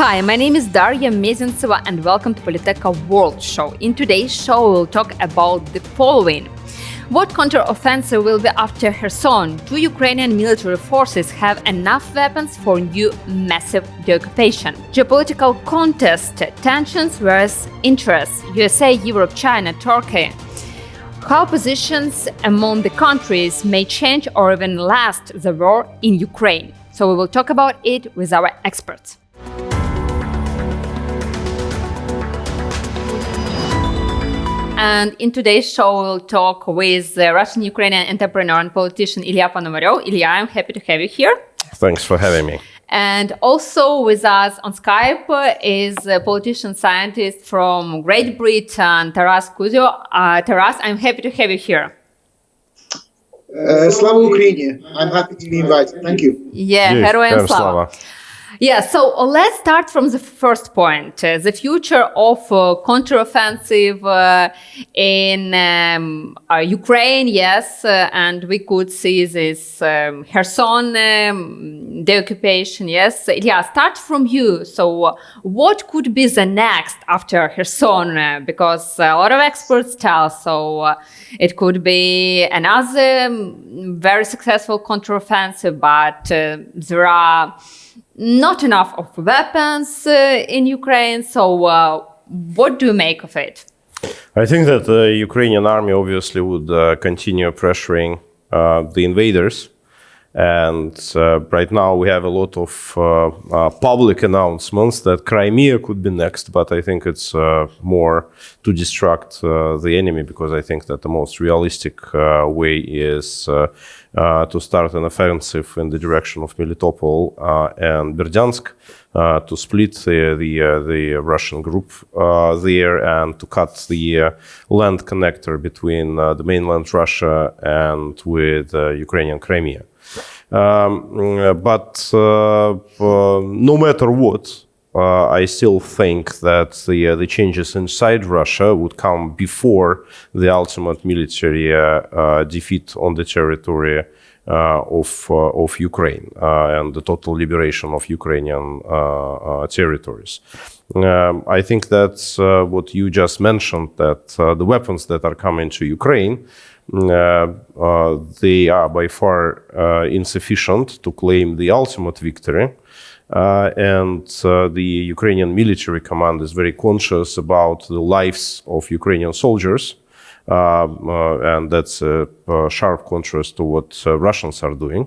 Hi, my name is Daria Mezintseva and welcome to Politeka World Show. In today's show, we'll talk about the following. What counter-offensive will be after Kherson? Do Ukrainian military forces have enough weapons for new massive deoccupation? Geopolitical contest, tensions versus interests, USA, Europe, China, Turkey. How positions among the countries may change or even last the war in Ukraine. So we will talk about it with our experts. And in today's show, we'll talk with the Russian-Ukrainian entrepreneur and politician Ilya Ponomarev. Ilya, I'm happy to have you here. Thanks for having me. And also with us on Skype is a politician scientist from Great Britain, Kuzio. Taras, I'm happy to have you here. Slava Ukraini. I'm happy to be invited. Thank you. Yeah, Heroin Slava. Yeah, so let's start from the first point. The future of counteroffensive in Ukraine, yes, and we could see this Kherson deoccupation, yes. Yeah, start from you. So what could be the next after Kherson? Because a lot of experts tell so it could be another very successful counteroffensive, but there are not enough of weapons in Ukraine. So what do you make of it? I think that the Ukrainian army obviously would continue pressuring the invaders. And right now we have a lot of public announcements that Crimea could be next, but I think it's more to distract the enemy, because I think that the most realistic way is to start an offensive in the direction of Melitopol and Berdyansk, to split the Russian group there and to cut the land connector between the mainland Russia and with Ukrainian Crimea. But no matter what, I still think that the changes inside Russia would come before the ultimate military defeat on the territory of Ukraine and the total liberation of Ukrainian territories. I think that's what you just mentioned, that the weapons that are coming to Ukraine, they are by far insufficient to claim the ultimate victory. And the Ukrainian military command is very conscious about the lives of Ukrainian soldiers. And that's a sharp contrast to what Russians are doing.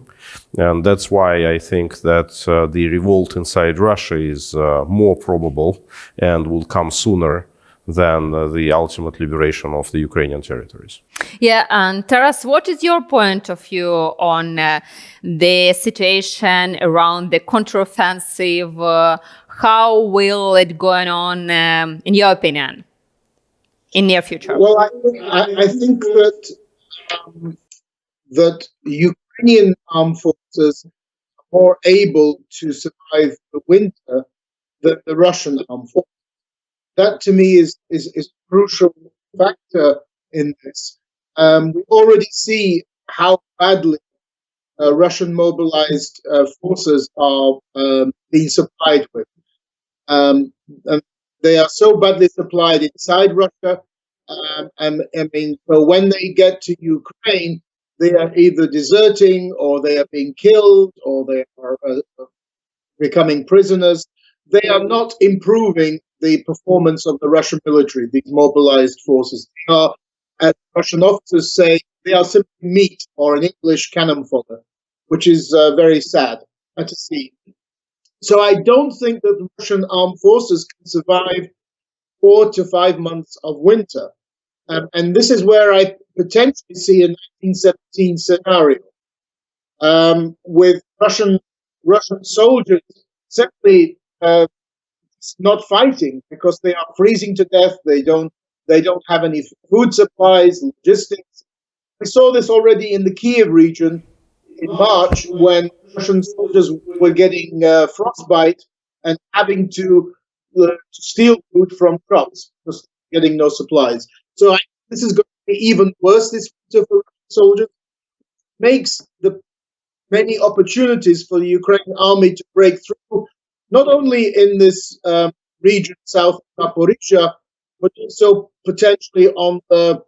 And that's why I think that the revolt inside Russia is more probable and will come sooner than the ultimate liberation of the Ukrainian territories. Yeah, and Taras, what is your point of view on the situation around the counteroffensive? How will it go on, in your opinion, in near future? Well, I think that Ukrainian armed forces are more able to survive the winter than the Russian armed forces. That, to me, is a crucial factor in this. We already see how badly Russian mobilized forces are being supplied with. And they are so badly supplied inside Russia. And I mean, so when they get to Ukraine, they are either deserting, or they are being killed, or they are becoming prisoners. They are not improving the performance of the Russian military, these mobilized forces. They are, as Russian officers say, they are simply meat, or in English, cannon fodder, which is very sad to see. So I don't think that the Russian armed forces can survive 4 to 5 months of winter. And this is where I potentially see a 1917 scenario with Russian soldiers simply not fighting because they are freezing to death. They don't have any food supplies, logistics. We saw this already in the Kiev region in March, when Russian soldiers were getting frostbite and having to steal food from crops, just getting no supplies. So this is going to be even worse this winter for Russian soldiers. Makes the many opportunities for the Ukrainian army to break through not only in this region south of Zaporizhia, but also potentially on the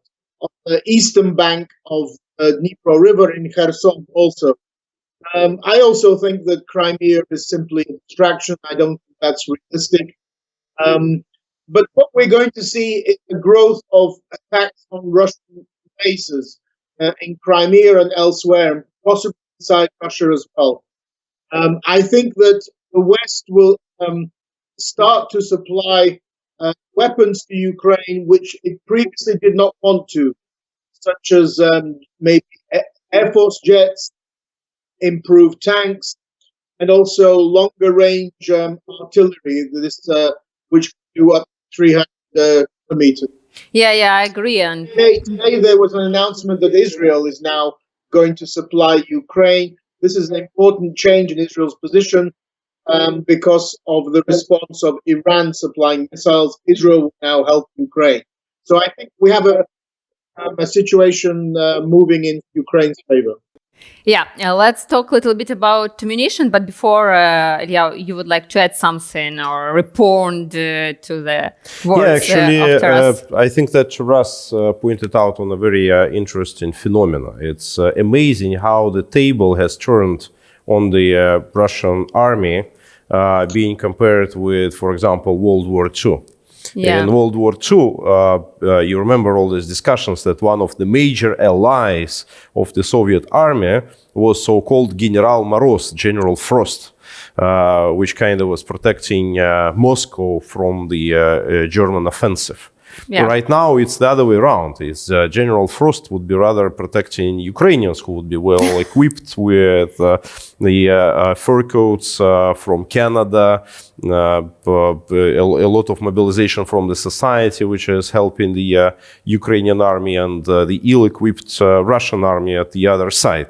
eastern bank of the Dnipro River in Kherson also. I also think that Crimea is simply a distraction. I don't think that's realistic. But what we're going to see is the growth of attacks on Russian bases in Crimea and elsewhere, possibly inside Russia as well. I think that the West will start to supply weapons to Ukraine, which it previously did not want to, such as maybe Air Force jets, improved tanks, and also longer range artillery, which can do up to 300 kilometers. Yeah, I agree. And today there was an announcement that Israel is now going to supply Ukraine. This is an important change in Israel's position because of the response of Iran supplying missiles. Israel will now help Ukraine. So I think we have a situation moving in Ukraine's favor. Yeah, let's talk a little bit about munition. But before, Ilya, you would like to add something or respond to the words? Yeah, actually, I think that Taras pointed out on a very interesting phenomenon. It's amazing how the table has turned on the Russian army being compared with, for example, World War II. Yeah. In World War II, you remember all these discussions that one of the major allies of the Soviet army was so-called General Moroz, General Frost, which kind of was protecting Moscow from the German offensive. Yeah. Right now, it's the other way around. It's General Frost would be rather protecting Ukrainians who would be well equipped with the fur coats from Canada, a lot of mobilization from the society, which is helping the Ukrainian army, and the ill-equipped Russian army at the other side.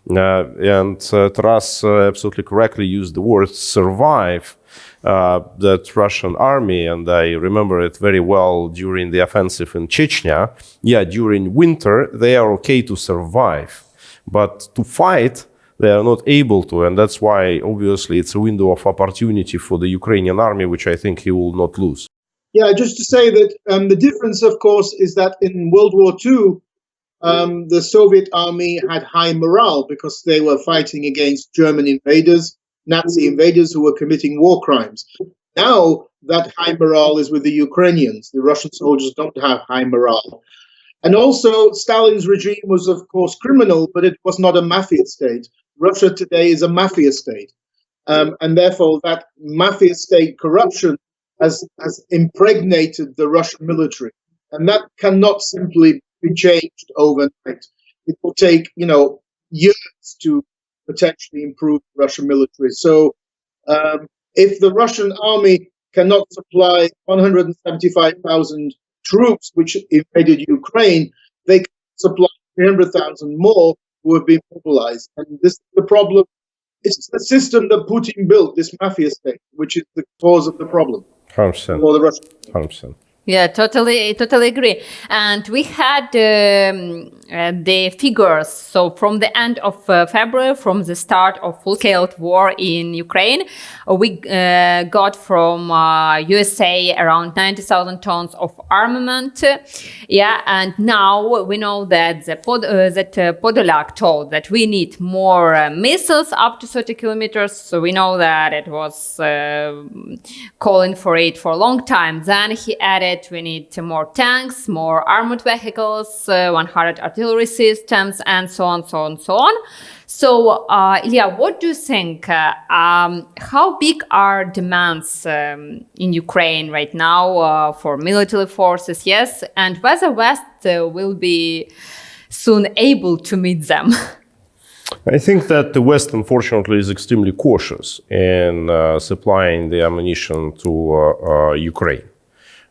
And Taras absolutely correctly used the word survive. That Russian army, and I remember it very well during the offensive in Chechnya. Yeah, during winter, they are okay to survive, but to fight, they are not able to. And that's why, obviously, it's a window of opportunity for the Ukrainian army, which I think he will not lose. Yeah, just to say that the difference, of course, is that in World War II, the Soviet army had high morale because they were fighting against German invaders, Nazi invaders who were committing war crimes. Now that high morale is with the Ukrainians. The Russian soldiers don't have high morale. And also, Stalin's regime was, of course, criminal, but it was not a mafia state. Russia today is a mafia state. And therefore, that mafia state corruption has impregnated the Russian military. And that cannot simply be changed overnight. It will take, years to potentially improve the Russian military. So if the Russian army cannot supply 175,000 troops, which invaded Ukraine, they can supply 300,000 more who have been mobilized. And this is the problem. It's the system that Putin built, this mafia state, which is the cause of the problem. 100%. For the Russians. 100%. Yeah, totally agree. And we had the figures. So from the end of February, from the start of full-scale war in Ukraine, we got from USA around 90,000 tons of armament. Yeah, and now we know that Podolak told that we need more missiles up to 30 kilometers. So we know that it was calling for it for a long time. Then he added we need more tanks, more armored vehicles, 100 artillery systems, and so on. So, Ilya, what do you think? How big are demands in Ukraine right now for military forces? Yes, and whether West will be soon able to meet them? I think that the West, unfortunately, is extremely cautious in supplying the ammunition to Ukraine.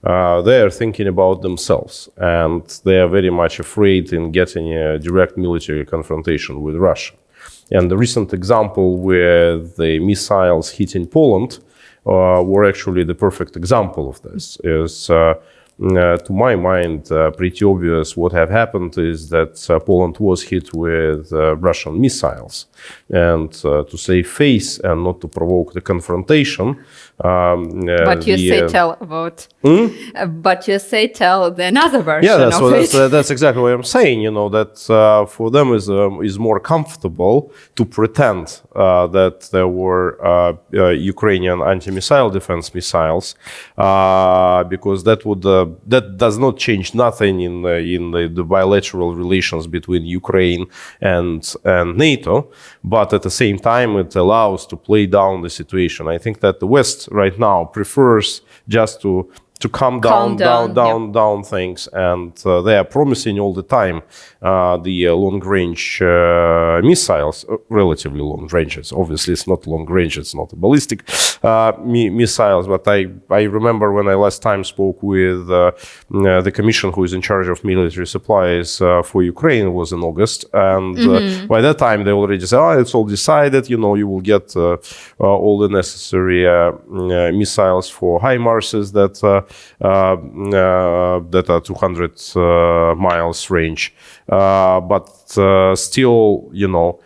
They are thinking about themselves, and they are very much afraid in getting a direct military confrontation with Russia. And the recent example with the missiles hitting Poland were actually the perfect example of this. Is to my mind, pretty obvious. What have happened is that Poland was hit with Russian missiles, and to save face and not to provoke the confrontation. But you say tell about. But you say tell the another version. Yeah, of that's exactly what I'm saying. You know that for them is more comfortable to pretend that there were Ukrainian anti-missile defense missiles, because that does not change nothing in the bilateral relations between Ukraine and NATO, but at the same time it allows to play down the situation. I think that the West right now prefers just to calm down things, and they are promising all the time the long-range missiles, relatively long ranges. Obviously, it's not long range; it's not a ballistic missiles. But I remember when I last time spoke with the commission who is in charge of military supplies for Ukraine, it was in August, and by that time they already said, "Oh, it's all decided. You know, you will get all the necessary missiles for HIMARSes that are 200 miles range." But still, you know,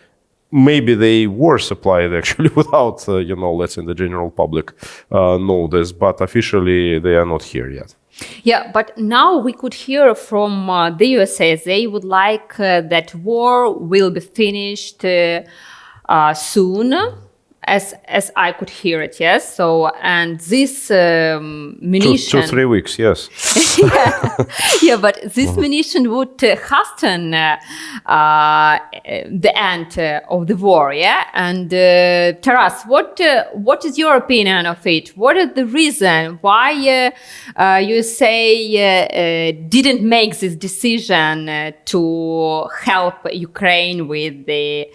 maybe they were supplied actually without, letting the general public know this, but officially they are not here yet. Yeah, but now we could hear from the USA. They would like that war will be finished soon. As I could hear it, yes. So, and this munition... 2-3 weeks, yes. yeah, but this munition would hasten the end of the war, yeah? And Taras, what is your opinion of it? What is the reason why USA didn't make this decision to help Ukraine with the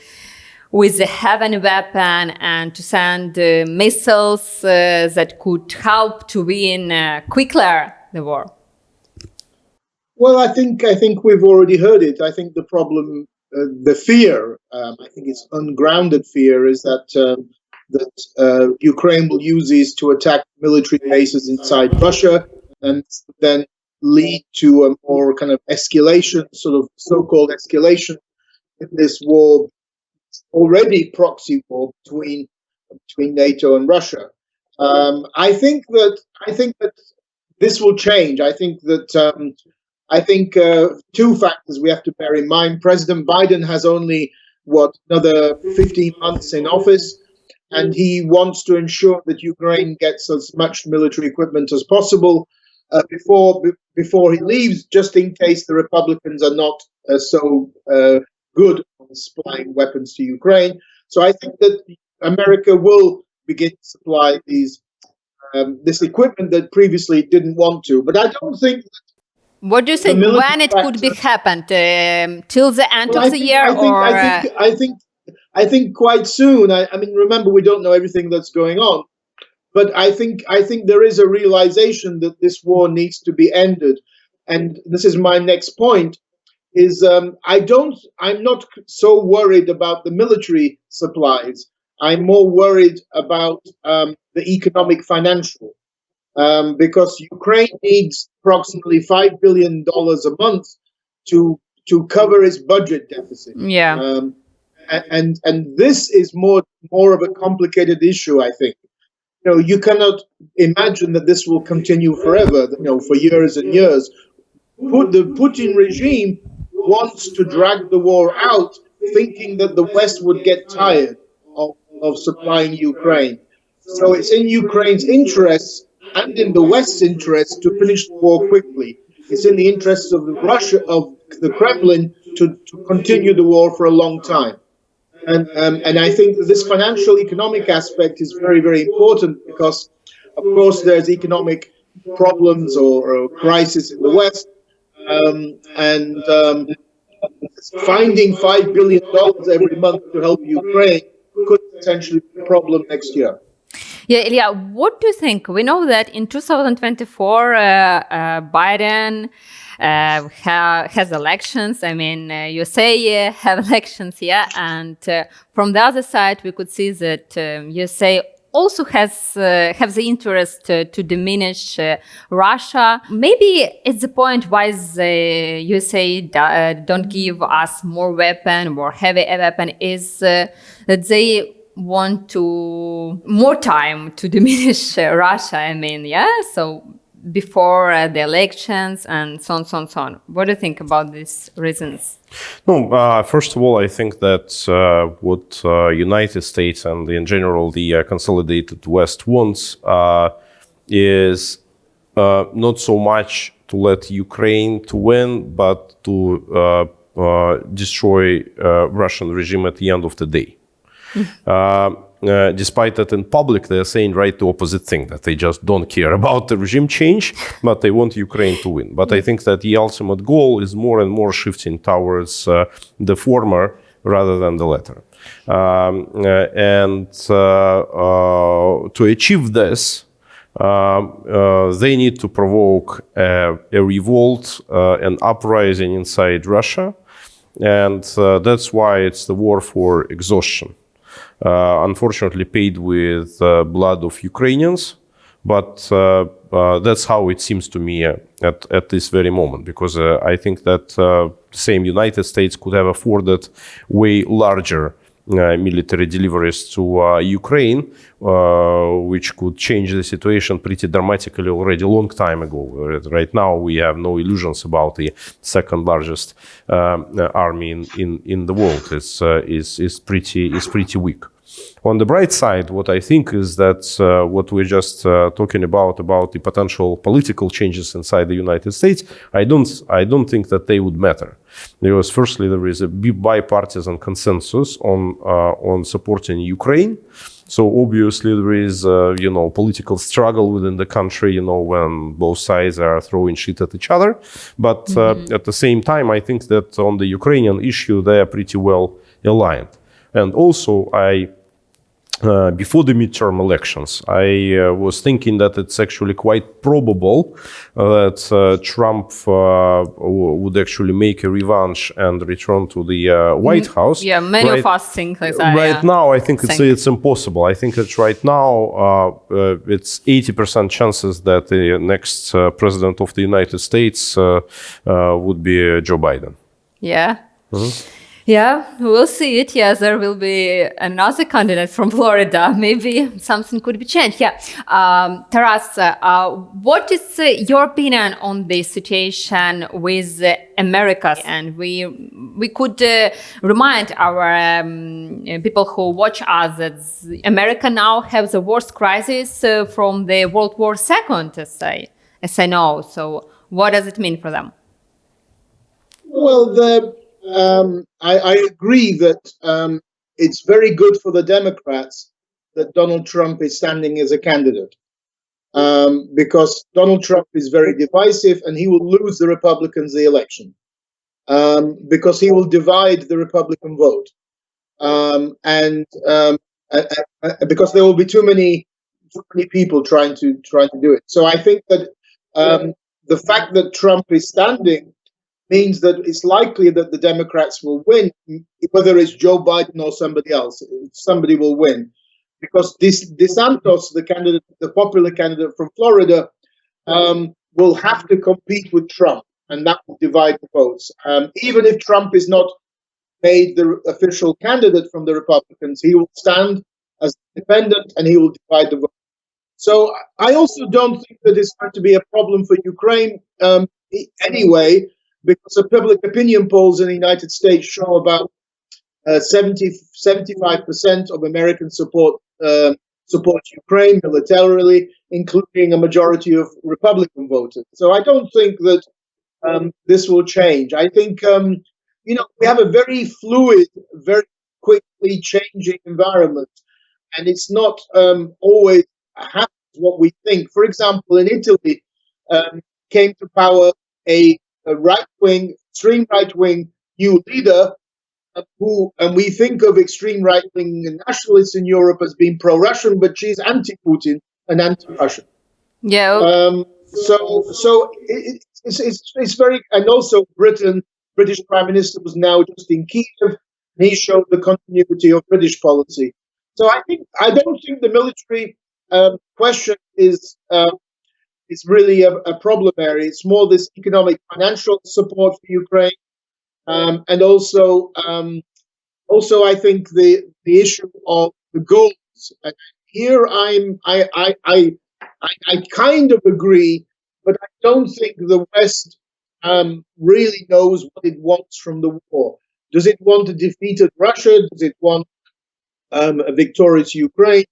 heavy weapon and to send missiles that could help to win quicker the war? Well, I think we've already heard it. I think the problem, the fear, I think it's ungrounded fear, is that Ukraine will use these to attack military bases inside Russia, and then lead to a more kind of escalation, sort of so-called escalation in this war. Already proxy war between NATO and Russia. I think that this will change. I think two factors we have to bear in mind. President Biden has only another 15 months in office, and he wants to ensure that Ukraine gets as much military equipment as possible before he leaves, just in case the Republicans are not so good on supplying weapons to Ukraine. So I think that America will begin to supply this equipment that previously didn't want to. But I don't think. What do you think? When it could be happened? Till the end of the year, I think quite soon. I mean, remember, we don't know everything that's going on, but I think there is a realization that this war needs to be ended, and this is my next point. I'm not so worried about the military supplies. I'm more worried about the economic financial, because Ukraine needs approximately $5 billion a month to cover its budget deficit. Yeah. And this is more of a complicated issue, I think. You cannot imagine that this will continue forever, for years and years. The Putin regime wants to drag the war out, thinking that the West would get tired of supplying Ukraine. So it's in Ukraine's interests and in the West's interests to finish the war quickly. It's in the interests of the Kremlin to continue the war for a long time. And I think that this financial economic aspect is very, very important because, of course, there's economic problems or crisis in the West. Finding $5 billion every month to help Ukraine could potentially be a problem next year. Yeah, Ilya, what do you think? We know that in 2024, Biden has elections. I mean, you say have elections, yeah. And from the other side, we could see that you say also has have the interest to diminish Russia. Maybe it's the point why the USA don't give us more heavy weapon is that they want to more time to diminish Russia. I mean, so before the elections and so on, so on, so on. What do you think about these reasons? No, first of all, I think that what United States and in general the consolidated West wants is not so much to let Ukraine to win, but to destroy Russian regime at the end of the day. Despite that in public, they're saying right the opposite thing, that they just don't care about the regime change, but they want Ukraine to win. But I think that the ultimate goal is more and more shifting towards the former rather than the latter. To achieve this, they need to provoke a revolt, an uprising inside Russia. And that's why it's the war for exhaustion. Unfortunately paid with blood of Ukrainians, but that's how it seems to me at this very moment, because I think that the same United States could have afforded way larger military deliveries to Ukraine, which could change the situation pretty dramatically already a long time ago. Right now, we have no illusions about the second largest army in the world. It's pretty weak. On the bright side, what I think is that what we're just talking about the potential political changes inside the United States, I don't think that they would matter. Because firstly, there is a bipartisan consensus on supporting Ukraine. So obviously there is, political struggle within the country, when both sides are throwing shit at each other. But at the same time, I think that on the Ukrainian issue, they are pretty well aligned. And also, before the midterm elections, I was thinking that it's actually quite probable that Trump would actually make a revenge and return to the White House. Yeah, many of us think like that. Right now, I think it's impossible. I think that right now, it's 80% chances that the next president of the United States would be Joe Biden. Yeah. Mm-hmm. Yeah, we'll see it. Yes, there will be another candidate from Florida. Maybe something could be changed. Yeah. Taras, what is your opinion on the situation with America? And we could remind our people who watch us that America now has the worst crisis from the World War II, as I know. So what does it mean for them? Well, I agree that it's very good for the Democrats that Donald Trump is standing as a candidate, because Donald Trump is very divisive and he will lose the Republicans the election, because he will divide the Republican vote, and because there will be too many people trying to do it. So I think that the fact that Trump is standing means that it's likely that the Democrats will win, whether it's Joe Biden or somebody else. Somebody will win, because DeSantis, the popular candidate from Florida, will have to compete with Trump, and that will divide the votes. Even if Trump is not made the official candidate from the Republicans, he will stand as independent and he will divide the vote. So I also don't think that it's going to be a problem for Ukraine anyway, because the public opinion polls in the United States show about 75% of Americans support Ukraine militarily, including a majority of Republican voters. So I don't think that this will change. I think we have a very fluid, very quickly changing environment, and it's not always happens what we think. For example, in Italy, came to power a extreme right-wing new leader and we think of extreme right-wing nationalists in Europe as being pro-Russian, but she's anti-Putin and anti-Russian. Yeah. So it's very, and also British Prime Minister was now just in Kiev, and he showed the continuity of British policy. So I don't think the military question is really a problem area. It's more this economic, financial support for Ukraine, and also I think the issue of the goals. And here I kind of agree, but I don't think the West really knows what it wants from the war. Does it want a defeated Russia? Does it want a victorious Ukraine?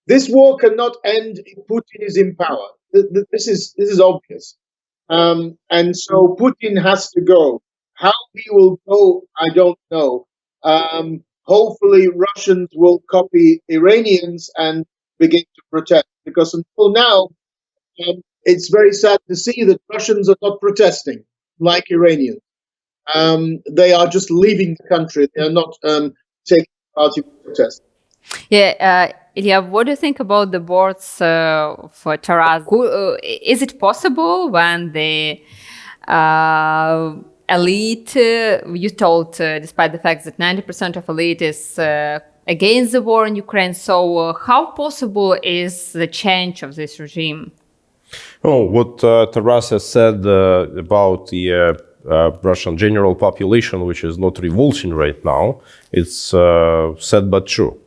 This war cannot end if Putin is in power. This is obvious, and so Putin has to go. How he will go, I don't know. Hopefully, Russians will copy Iranians and begin to protest, because until now, it's very sad to see that Russians are not protesting like Iranians. They are just leaving the country. They are not taking part in protest. Yeah, Ilya, what do you think about the boards for Taras? Is it possible when the elite, you told, despite the fact that 90% of elite is against the war in Ukraine, so how possible is the change of this regime? Oh, what Taras has said about the Russian general population, which is not revolting right now, it's sad but true.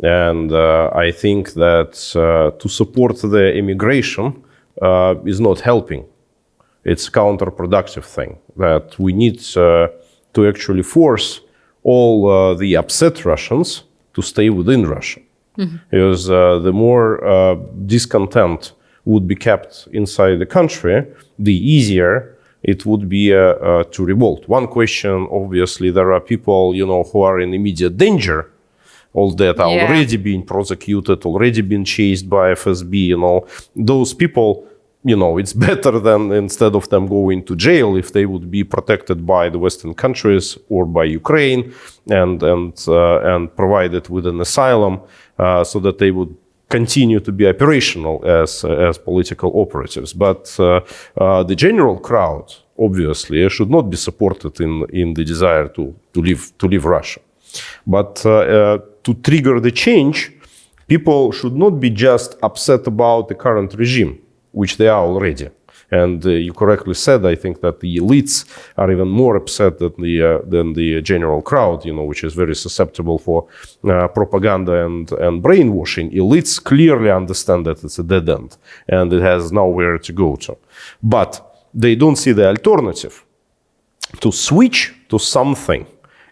And I think that to support the immigration is not helping. It's a counterproductive thing, that we need to actually force all the upset Russians to stay within Russia. Mm-hmm. Because the more discontent would be kept inside the country, the easier it would be to revolt. One question, obviously, there are people, who are in immediate danger, all that are already being prosecuted, already been chased by FSB, those people, it's better than instead of them going to jail, if they would be protected by the Western countries or by Ukraine and provided with an asylum, so that they would continue to be operational as political operatives. But the general crowd, obviously, should not be supported in the desire to leave Russia. But to trigger the change, people should not be just upset about the current regime, which they are already. And you correctly said, I think, that the elites are even more upset than the general crowd, which is very susceptible for propaganda and brainwashing. Elites clearly understand that it's a dead end and it has nowhere to go to. But they don't see the alternative. To switch to something,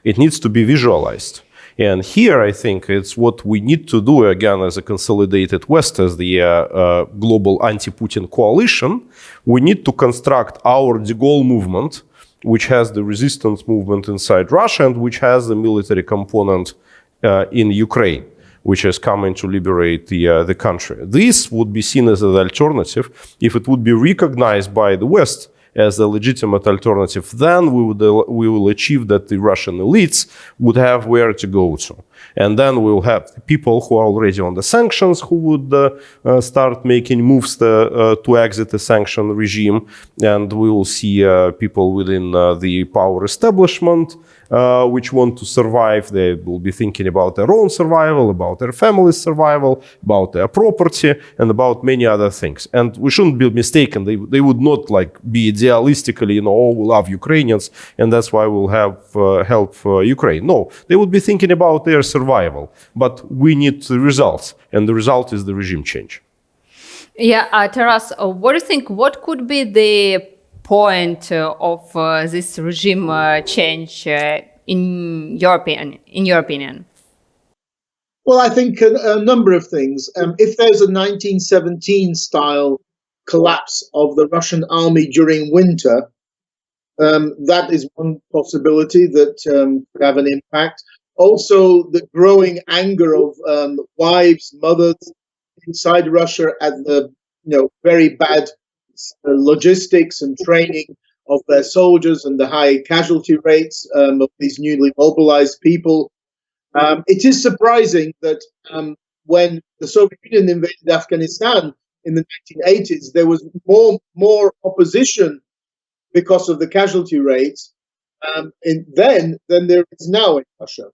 it needs to be visualized. And here, I think, it's what we need to do, again, as a consolidated West, as the global anti-Putin coalition. We need to construct our de Gaulle movement, which has the resistance movement inside Russia and which has the military component in Ukraine, which is coming to liberate the country. This would be seen as an alternative. If it would be recognized by the West as a legitimate alternative, then we will achieve that the Russian elites would have where to go to. And then we will have people who are already on the sanctions who would start making moves to exit the sanction regime. And we will see people within the power establishment which want to survive. They will be thinking about their own survival, about their family's survival, about their property, and about many other things. And we shouldn't be mistaken. They would not be idealistically, we love Ukrainians, and that's why we'll have help Ukraine. No, they would be thinking about their survival. But we need the results, and the result is the regime change. Yeah, Taras, what do you think? What could be the point of this regime change in your opinion? Well, I think a number of things. If there's a 1917 style collapse of the Russian army during winter, that is one possibility that could have an impact. Also, the growing anger of wives, mothers inside Russia at the very bad logistics and training of their soldiers and the high casualty rates of these newly mobilized people. It is surprising that when the Soviet Union invaded Afghanistan in the 1980s, there was more opposition because of the casualty rates than there is now in Russia.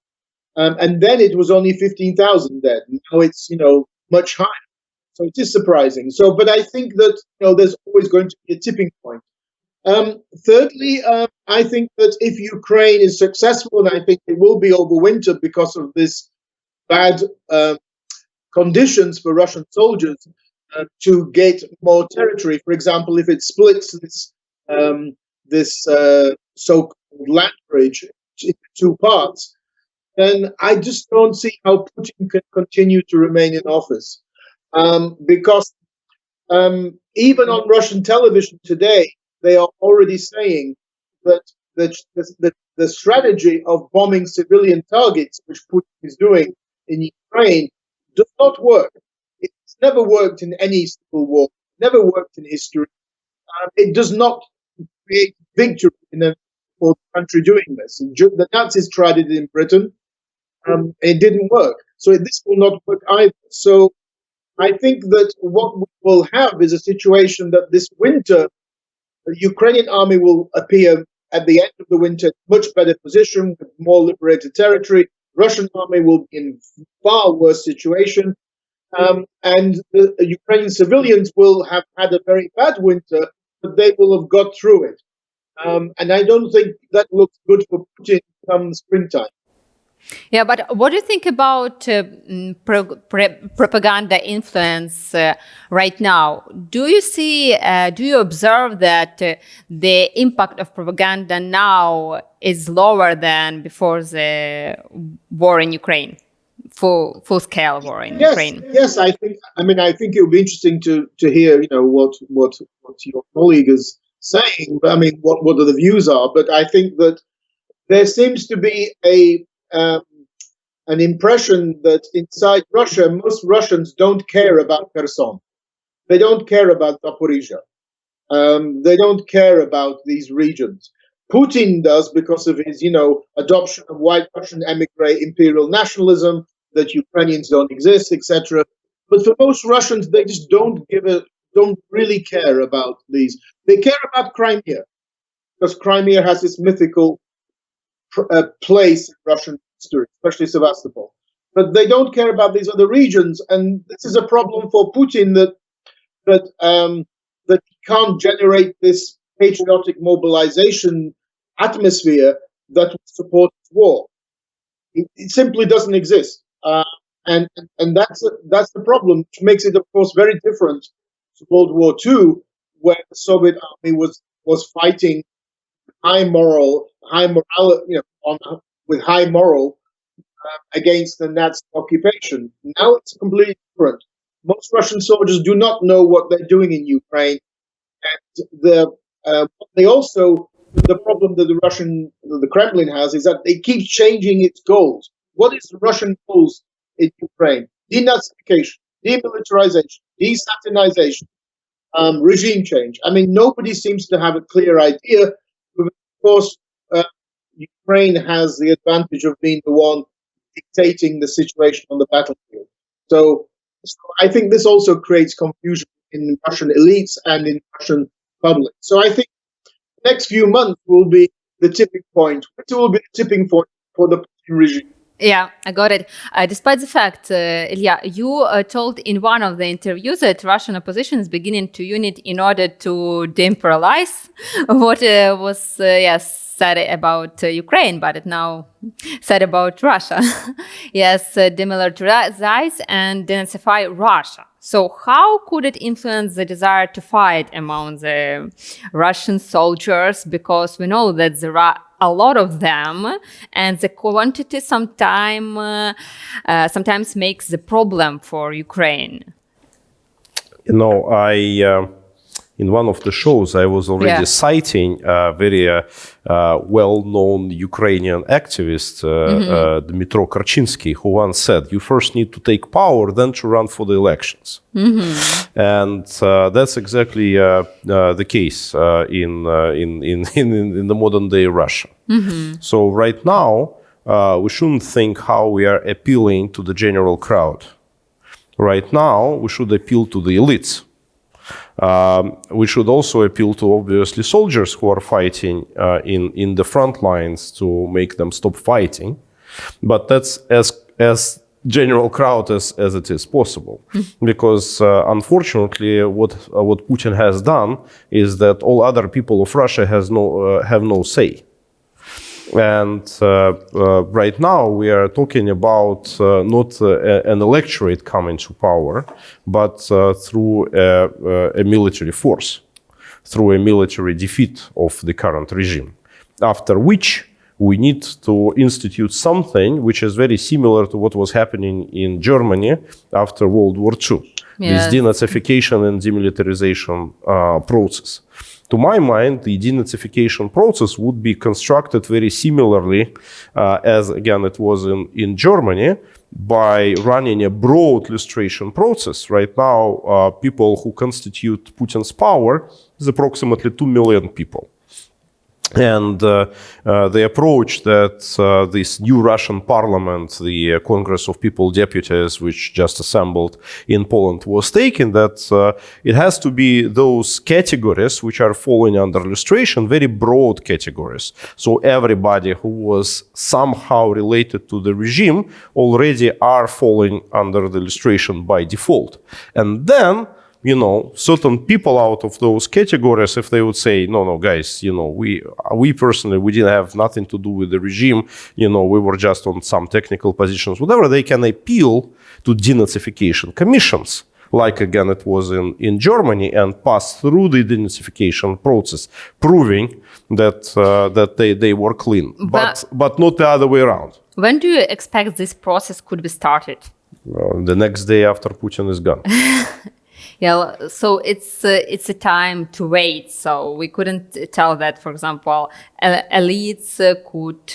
And then it was only 15,000 dead. Now it's, much higher. So it is surprising. So, but I think that, there's always going to be a tipping point. Thirdly, I think that if Ukraine is successful, and I think it will be overwintered because of this bad conditions for Russian soldiers to get more territory. For example, if it splits this so-called land bridge into two parts, then I just don't see how Putin can continue to remain in office. Because even on Russian television today, they are already saying that the strategy of bombing civilian targets, which Putin is doing in Ukraine, does not work. It's never worked in any civil war, never worked in history. It does not create victory for the country doing this. The Nazis tried it in Britain. It didn't work. So this will not work either. So I think that what we will have is a situation that this winter, the Ukrainian army will appear at the end of the winter in much better position with more liberated territory. Russian army will be in far worse situation. And the Ukrainian civilians will have had a very bad winter, but they will have got through it. And I don't think that looks good for Putin come springtime. Yeah, but what do you think about propaganda influence right now? Do you observe that the impact of propaganda now is lower than before the war in Ukraine, full-scale war in Ukraine? Yes, I think it would be interesting to hear, what your colleague is saying. But what the views are. But I think that there seems to be an impression that inside Russia, most Russians don't care about Kherson. They don't care about Zaporizhia. They don't care about these regions. Putin does because of his, adoption of white Russian emigre imperial nationalism, that Ukrainians don't exist, etc. But for most Russians, they just don't really care about these. They care about Crimea, because Crimea has this mythical place in Russian history, especially Sevastopol. But they don't care about these other regions, and this is a problem for Putin that he can't generate this patriotic mobilization atmosphere that would support war. It simply doesn't exist, and that's the problem, which makes it, of course, very different to World War II, where the Soviet army was fighting with high moral against the Nazi occupation. Now it's completely different. Most Russian soldiers do not know what they're doing in Ukraine, and the problem that the Kremlin has is that they keep changing its goals. What is the Russian goals in Ukraine? Denazification, demilitarization, de-Stalinization, regime change. Nobody seems to have a clear idea. Of course, Ukraine has the advantage of being the one dictating the situation on the battlefield. So I think this also creates confusion in Russian elites and in Russian public. So I think the next few months will be the tipping point. It will be the tipping point for the Putin regime. Yeah, I got it. Despite the fact, Ilya, you told in one of the interviews that Russian opposition is beginning to unite in order to de-imperialize what was said about Ukraine, but it now said about Russia. Yes, demilitarize and denazify Russia. So how could it influence the desire to fight among the Russian soldiers? Because we know that there are a lot of them, and the quantity sometimes makes the problem for Ukraine. In one of the shows, I was already citing a very well-known Ukrainian activist, Dmytro Karchinsky, who once said, "You first need to take power, then to run for the elections." And that's exactly the case in the modern day Russia. So right now, we shouldn't think how we are appealing to the general crowd. Right now, we should appeal to the elites. We should also appeal to, obviously, soldiers who are fighting in the front lines to make them stop fighting but that's as general crowd as it is possible, because unfortunately, what Putin has done is that all other people of Russia have no say. And right now we are talking about not an electorate coming to power, but through a military force, through a military defeat of the current regime, after which we need to institute something which is very similar to what was happening in Germany after World War II, this denazification and demilitarization process. To my mind, the denazification process would be constructed very similarly as, again, it was in Germany, by running a broad lustration process. Right now, people who constitute Putin's power is approximately 2 million people. And the approach that this new Russian parliament, the Congress of People Deputies, which just assembled in Poland, was taking, that it has to be those categories which are falling under lustration, very broad categories. So everybody who was somehow related to the regime already are falling under the lustration by default. And then, you know, certain people out of those categories, if they would say, no, guys, you know, we personally, we didn't have nothing to do with the regime, you know, we were just on some technical positions, whatever, they can appeal to denazification commissions, like, again, it was in Germany, and pass through the denazification process, proving that they were clean, but not the other way around. When do you expect this process could be started? Well, the next day after Putin is gone. Yeah, so it's a time to wait. So we couldn't tell that, for example, elites could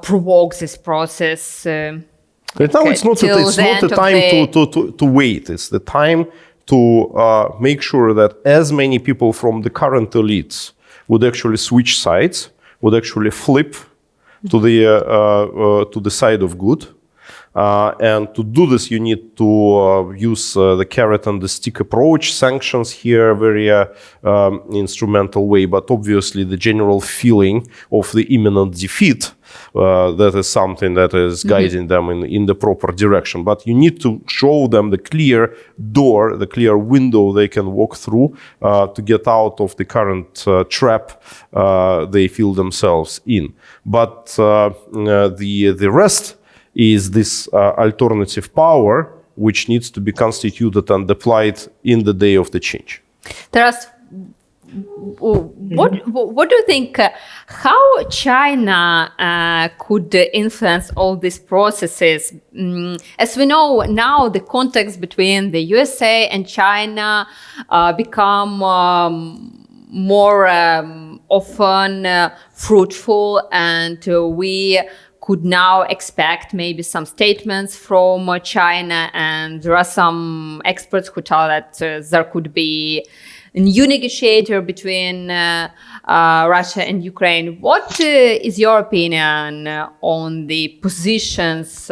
provoke this process. Right now, it's not the time to wait. It's the time to make sure that as many people from the current elites would actually switch sides, would actually flip to the side of good. And to do this, you need to use the carrot and the stick approach. Sanctions here, very instrumental way, but obviously the general feeling of the imminent defeat, that is something that is guiding them in the proper direction. But you need to show them the clear door, the clear window they can walk through to get out of the current trap they feel themselves in. But the rest is this alternative power which needs to be constituted and applied in the day of the change. Taras, what do you think? How China could influence all these processes? As we know now, the context between the USA and China become more often fruitful, and we could now expect maybe some statements from China, and there are some experts who tell that there could be a new negotiator between Russia and Ukraine. What is your opinion on the positions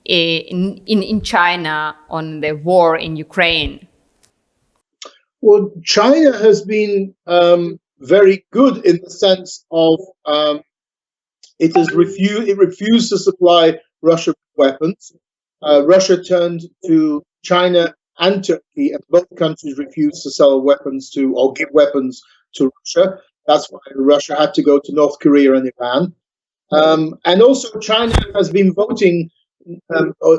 in China on the war in Ukraine? Well, China has been very good in the sense of it refused to supply Russia with weapons. Russia turned to China and Turkey, and both countries refused to sell weapons or give weapons to Russia. That's why Russia had to go to North Korea and Iran. And also China has been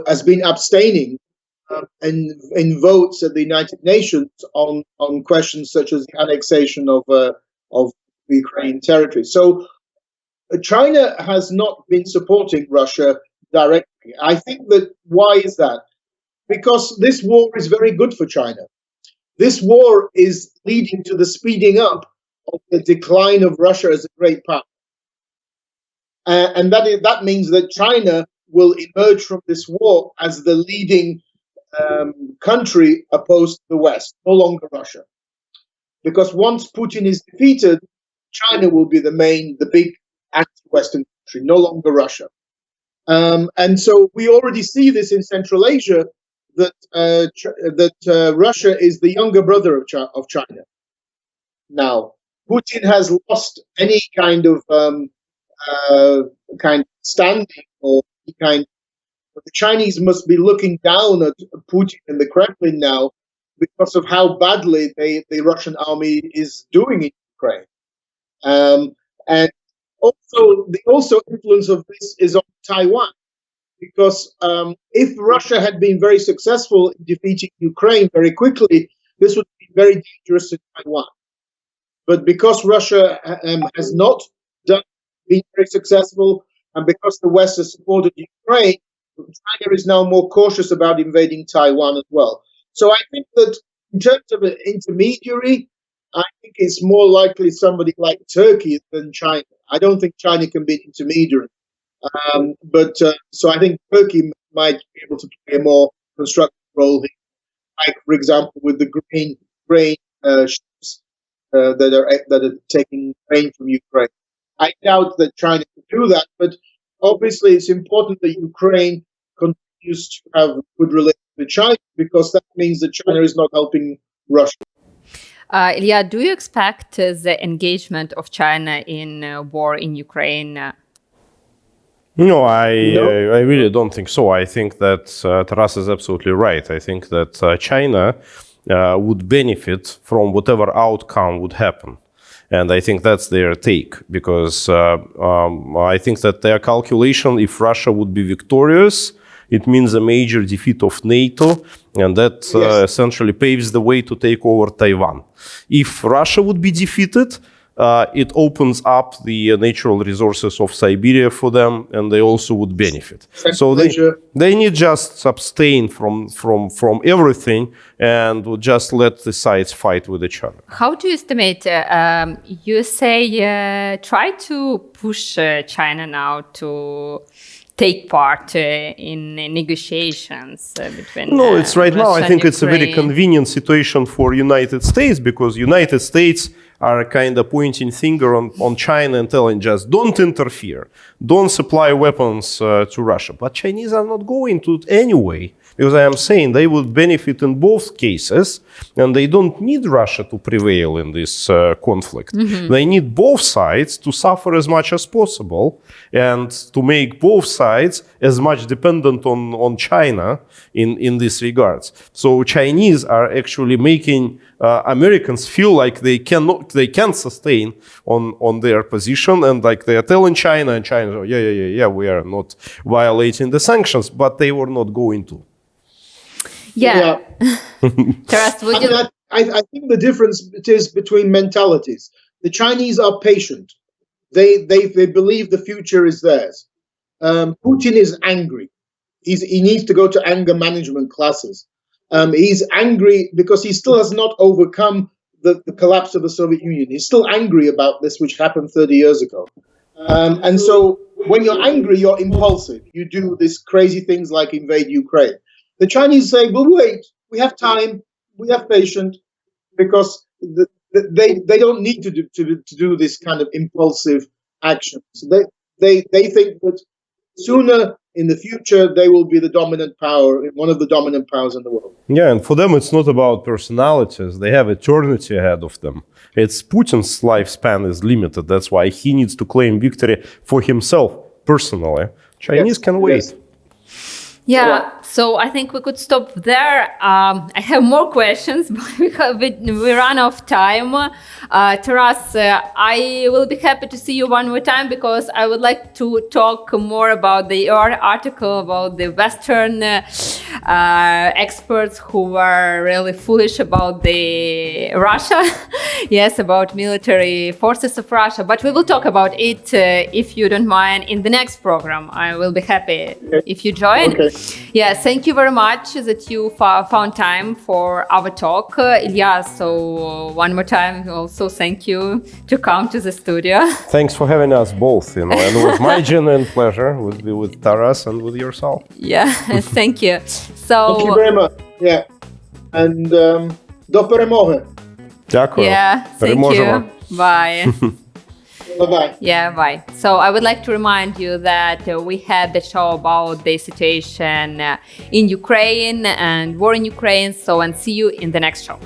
has been abstaining in votes at the United Nations on questions such as the annexation of Ukraine territory. So China has not been supporting Russia directly. I think that why is that? Because this war is very good for China. This war is leading to the speeding up of the decline of Russia as a great power. And that means that China will emerge from this war as the leading country opposed to the West, no longer Russia. Because once Putin is defeated, China will be the big anti-Western country, no longer Russia. And so we already see this in Central Asia, that Russia is the younger brother of China. Now, Putin has lost any kind of kind of standing, or the Chinese must be looking down at Putin and the Kremlin now because of how badly the Russian army is doing in Ukraine. And also influence of this is on Taiwan, because if Russia had been very successful in defeating Ukraine very quickly, this would be very dangerous to Taiwan. But because Russia has not been very successful, and because the West has supported Ukraine, China is now more cautious about invading Taiwan as well. So I think that in terms of an intermediary, I think it's more likely somebody like Turkey than China. I don't think China can be an intermediary. So I think Turkey might be able to play a more constructive role here, like, for example, with the grain ships that are taking grain from Ukraine. I doubt that China can do that, but obviously it's important that Ukraine continues to have good relations with China, because that means that China is not helping Russia. Ilya, do you expect the engagement of China in war in Ukraine? No, I really don't think so. I think that Taras is absolutely right. I think that China would benefit from whatever outcome would happen. And I think that's their take, because I think that their calculation, if Russia would be victorious, it means a major defeat of NATO, and that essentially paves the way to take over Taiwan. If Russia would be defeated, it opens up the natural resources of Siberia for them, and they also would benefit. So they need just abstain from everything and would just let the sides fight with each other. How do you estimate? You say try to push China now to take part in negotiations between. No, it's right Russia now. I think it's a very Ukraine. convenient situation for United States, because United States are kind of pointing finger on China and telling just don't interfere, don't supply weapons to Russia. But Chinese are not going to anyway, because I am saying they would benefit in both cases, and they don't need Russia to prevail in this conflict. They need both sides to suffer as much as possible, and to make both sides as much dependent on China in this regards. So Chinese are actually making Americans feel like they can't sustain on their position, and like they are telling China, and China, we are not violating the sanctions, but they were not going to. Yeah. Taras, would you? I think the difference is between mentalities. The Chinese are patient. They believe the future is theirs. Putin is angry. He needs to go to anger management classes. He's angry because he still has not overcome the collapse of the Soviet Union. He's still angry about this, which happened 30 years ago. And so when you're angry, you're impulsive. You do these crazy things like invade Ukraine. The Chinese say, well, wait, we have time, we have patience, because they don't need to do this kind of impulsive action. So they think that sooner in the future they will be the dominant power, one of the dominant powers in the world. Yeah, and for them it's not about personalities. They have eternity ahead of them. It's Putin's lifespan is limited. That's why he needs to claim victory for himself personally. Chinese can wait. Yes. Yeah, so I think we could stop there. I have more questions, but we run out of time. Taras, I will be happy to see you one more time, because I would like to talk more about your article about the Western experts who were really foolish about the Russia. Yes, about military forces of Russia. But we will talk about it, if you don't mind, in the next program. I will be happy if you join. Okay. Yes, thank you very much that you found time for our talk. Ilya, so one more time, also thank you to come to the studio. Thanks for having us both, and it was my genuine pleasure with Taras and with yourself. Yeah, thank you. So, Thank you very much. Yeah. And do перемоги. Дякую. Yeah, thank Переможемо. you. Bye. Bye-bye. Yeah, bye. So I would like to remind you that we had the show about the situation in Ukraine and war in Ukraine. So, and see you in the next show.